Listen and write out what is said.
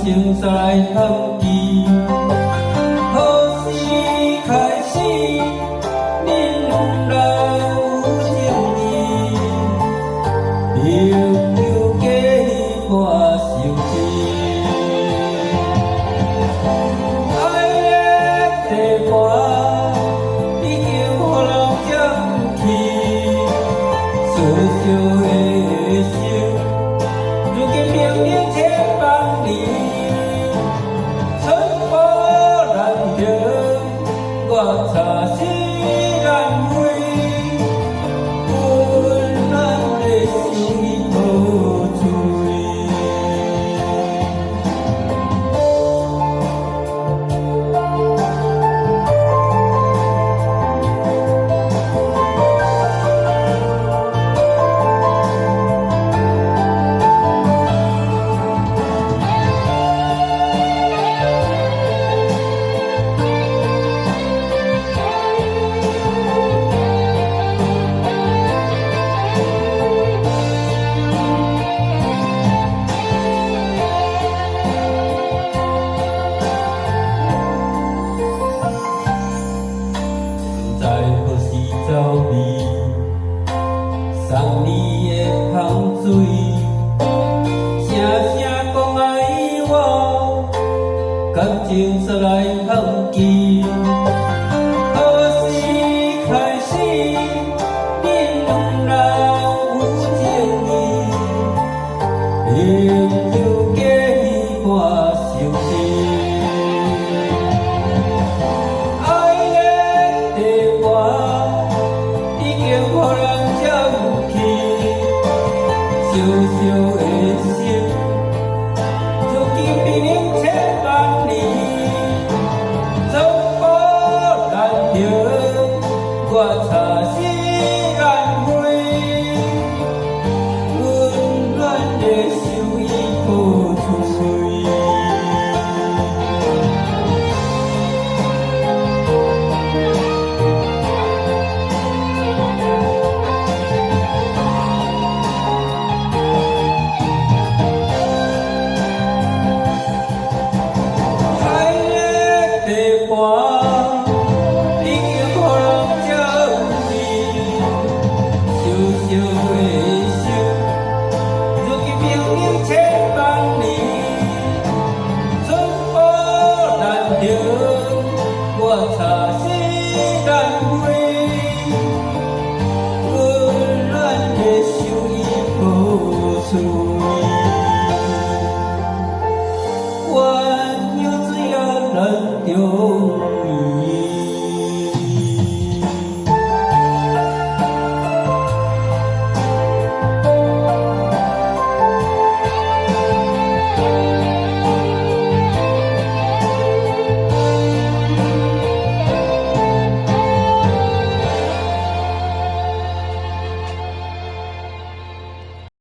情在风季何时开始你两人有情意朋友给我受气爱的地瓜已经予人捡去小小的心如今明日千万里我插是难为温暖的心无处走离送你的香水声声讲爱我感情煞来风季何时开始你两人有情意朋友给我受气爱的地瓜小小的心如今比邻千万里走过难行我插是难为温暖的手已付出已经予人捡去小小的心如今明日千万里春风难停我插是难为温暖的手已付出我有只有人用